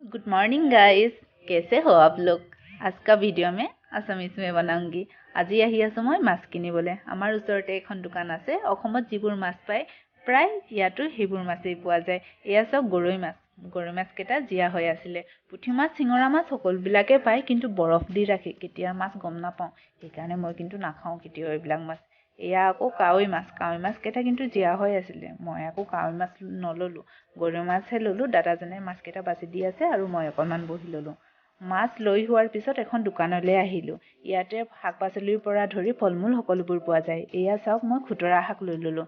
Good morning guys, कैसे हो आप लोग। आज का वीडियो में आसामीज में बनाऊंगी। আজি আহি আছো মই মাছ কিনিবলৈ। আমাৰ ওচৰতে এখন দোকান আছে। অসমত যিবোৰ মাছ পায় প্ৰায় ইয়াতো সেইবোৰ মাছেই পোৱা যায়। এয়া চব গৰৈ মাছ। গৰৈ মাছকেইটা জীয়া হৈ আছিলে। পুঠি মাছ, শিঙৰা মাছ সকলোবিলাকে পায়, কিন্তু বৰফ দি ৰাখে। কেতিয়া মাছ গম নাপাওঁ, সেইকাৰণে মই কিন্তু নাখাওঁ কেতিয়াও এইবিলাক মাছ। এয়া আকৌ কাৱৈ মাছ। কাৱৈ মাছকেইটা কিন্তু জীয়া হৈ আছিলে। মই আকৌ কাৱৈ মাছ নল'লোঁ, গৰৈ মাছহে ল'লোঁ। দাদাজনে মাছকেইটা বাছি দি আছে আৰু মই অকণমান বহি ল'লোঁ। মাছ লৈ হোৱাৰ পিছত এখন দোকানলৈ আহিলোঁ। ইয়াতে শাক পাচলিৰ পৰা ধৰি ফল মূল সকলোবোৰ পোৱা যায়। এয়া চাওক, মই খুতৰা শাক লৈ ল'লোঁ।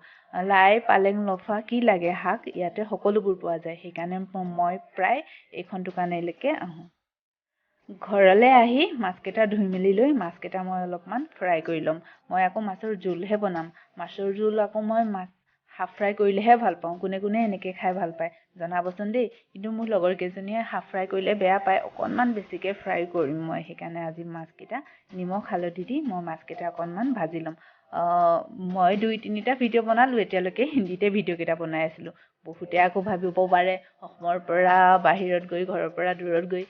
লাই, পালেং, লফা কি লাগে শাক ইয়াতে সকলোবোৰ পোৱা যায়। সেইকাৰণে মই প্ৰায় এইখন দোকানলৈকে আহোঁ। ঘৰলৈ আহি মাছকেইটা ধুই মেলি লৈ মাছকেইটা মই অলপমান ফ্ৰাই কৰি ল'ম। মই আকৌ মাছৰ জোলহে বনাম। মাছৰ জোল আকৌ মই হাফ ফ্ৰাই কৰিলেহে ভাল পাওঁ। কোনে কোনে এনেকৈ খাই ভাল পায় জনাবচোন দেই। কিন্তু মোৰ লগৰ কেইজনীয়ে হাফ ফ্ৰাই কৰিলে বেয়া পায়। অকণমান বেছিকৈ ফ্ৰাই কৰিম মই। সেইকাৰণে আজি মাছকেইটা নিমখ হালধি দি মই মাছকেইটা অকণমান ভাজি ল'ম। মই 2-3টা ভিডিঅ' বনালোঁ এতিয়ালৈকে। হিন্দীতে ভিডিঅ'কেইটা বনাই আছিলোঁ। বহুতে আকৌ ভাবিব পাৰে অসমৰ পৰা বাহিৰত গৈ, ঘৰৰ পৰা দূৰত গৈ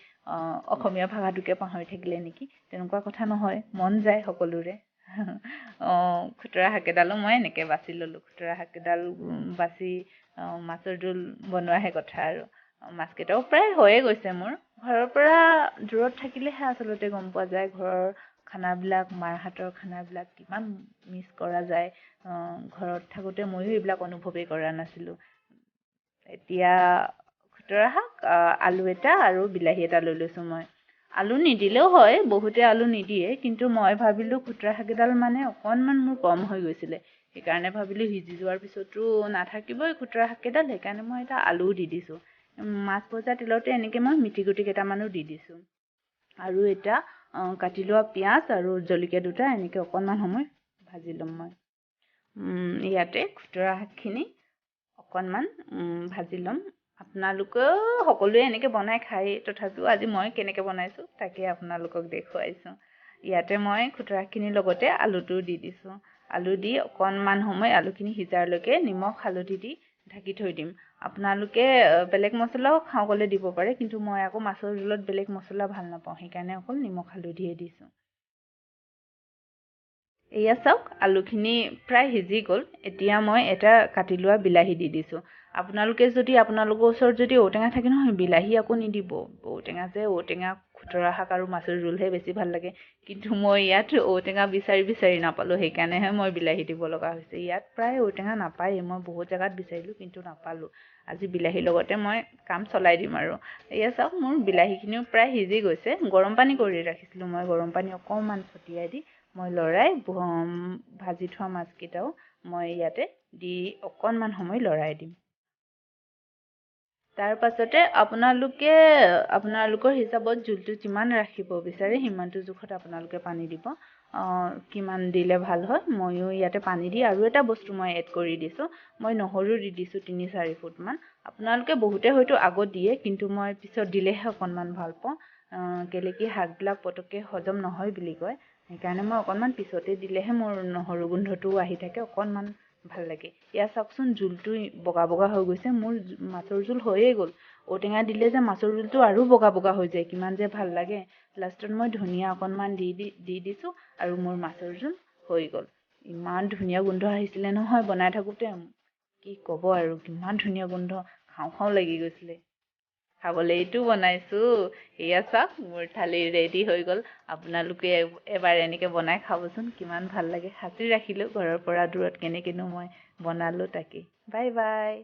অসমীয়া ভাষাটোকে পাহৰি থাকিলে নেকি। তেনেকুৱা কথা নহয়, মন যায় সকলোৰে। খুতৰা শাকেইডালো মই এনেকৈ বাছি ল'লোঁ। খুতৰা শাকেইডাল বাছি মাছৰ জোল বনোৱাহে কথা আৰু। মাছকেইটাও প্ৰায় হৈয়ে গৈছে মোৰ। ঘৰৰ পৰা দূৰত থাকিলেহে আচলতে গম পোৱা যায় ঘৰৰ খানাবিলাক, মাৰ হাতৰ খানাবিলাক কিমান মিছ কৰা যায়। ঘৰত থাকোঁতে ময়ো এইবিলাক অনুভৱেই কৰা নাছিলোঁ। এতিয়া খুতৰা শাক, আলু এটা আৰু বিলাহী এটা লৈ লৈছোঁ মই। আলু নিদিলেও হয়, বহুতে আলু নিদিয়ে, কিন্তু মই ভাবিলোঁ খুতৰা শাককেইডাল মানে অকণমান মোৰ কম হৈ গৈছিলে। সেইকাৰণে ভাবিলোঁ সিজি যোৱাৰ পিছতো নাথাকিবই খুতৰা শাককেইডাল, সেইকাৰণে মই এটা আলুও দি দিছোঁ। মাছ ভজা তেলতে এনেকৈ মই মিঠি গুটি কেইটামানো দি দিছোঁ। আৰু এটা কাটি লোৱা পিঁয়াজ আৰু জলকীয়া দুটা এনেকৈ অকণমান সময় ভাজি ল'ম মই। ইয়াতে খুতৰা শাকখিনি অকণমান ভাজি ল'ম। আপোনালোকেও সকলোৱে এনেকৈ বনাই খায়, তথাপিও আজি মই কেনেকৈ বনাইছোঁ তাকে আপোনালোকক দেখুৱাইছোঁ। ইয়াতে মই খুতৰাখিনিৰ লগতে আলুটো দি দিছোঁ। আলু দি অকণমান সময় আলুখিনি সিজাৰলৈকে নিমখ হালধি দি ঢাকি থৈ দিম। আপোনালোকে বেলেগ মছলাও খাওঁ ক'লে দিব পাৰে, কিন্তু মই আকৌ মাছৰ জোলত বেলেগ মছলা ভাল নাপাওঁ। সেইকাৰণে অকল নিমখ হালধিয়ে দিছোঁ। এয়া চাওক, আলুখিনি প্ৰায় সিজি গ'ল। এতিয়া মই এটা কাটি লোৱা বিলাহী দি দিছোঁ। আপোনালোকৰ ওচৰত যদি ঔটেঙা থাকে নহয়, বিলাহী আকৌ নিদিব। ঔটেঙা খুতৰা শাক আৰু মাছৰ জোলহে বেছি ভাল লাগে। কিন্তু মই ইয়াত ঔটেঙা বিচাৰি নাপালোঁ। সেইকাৰণেহে মই বিলাহী দিব লগা হৈছে। ইয়াত প্ৰায় ঔটেঙা নাপায়েই। মই বহুত জেগাত বিচাৰিলোঁ, কিন্তু নাপালোঁ। আজি বিলাহীৰ লগতে মই কাম চলাই দিম আৰু। এয়া চাওক, মোৰ বিলাহীখিনিও প্ৰায় সিজি গৈছে। গৰম পানী কৰি ৰাখিছিলোঁ মই। গৰম পানী অকণমান ছটিয়াই দি মই লৰাই ভাজি থোৱা মাছকেইটাও মই ইয়াতে দি অকণমান সময় লৰাই দিম। তাৰ পাছতে আপোনালোকৰ হিচাপত জোলটো যিমান ৰাখিব বিচাৰে সিমানটো জোখত আপোনালোকে পানী দিব। কিমান দিলে ভাল হয়। ময়ো ইয়াতে পানী দি আৰু এটা বস্তু মই এড কৰি দিছোঁ। মই নহৰু দি দিছোঁ 3-4 ফুটমান। আপোনালোকে বহুতে হয়তো আগত দিয়ে, কিন্তু মই পিছত দিলেহে অকণমান ভাল পাওঁ। কেলে কি শাকবিলাক পটককৈ হজম নহয় বুলি কয়। সেইকাৰণে মই অকণমান পিছতে দিলেহে মোৰ নহৰু গোন্ধটোও আহি থাকে, অকণমান ভাল লাগে। এয়া চাওকচোন, জোলটো বগা বগা হৈ গৈছে। মোৰ মাছৰ জোল হৈয়ে গ'ল। ঔটেঙা দিলে যে মাছৰ জোলটো আৰু বগা বগা হৈ যায়, কিমান যে ভাল লাগে। লাষ্টত মই ধনিয়া অকণমান দি দিছোঁ আৰু মোৰ মাছৰ জোল হৈ গ'ল। ইমান ধুনীয়া গোন্ধ আহিছিলে নহয় বনাই থাকোঁতে। কি ক'ব আৰু, কিমান ধুনীয়া গোন্ধ, খাওঁ খাওঁ লাগি গৈছিলে। খাবলৈ এইটো বনাইছোঁ। এয়া চাওক, মোৰ থালি ৰেডি হৈ গ'ল। আপোনালোকে এবাৰ এনেকৈ বনাই খাবচোন, কিমান ভাল লাগে। সাঁচি ৰাখিলোঁ ঘৰৰ পৰা দূৰত কেনেকৈনো মই বনালোঁ তাকে। Bye bye.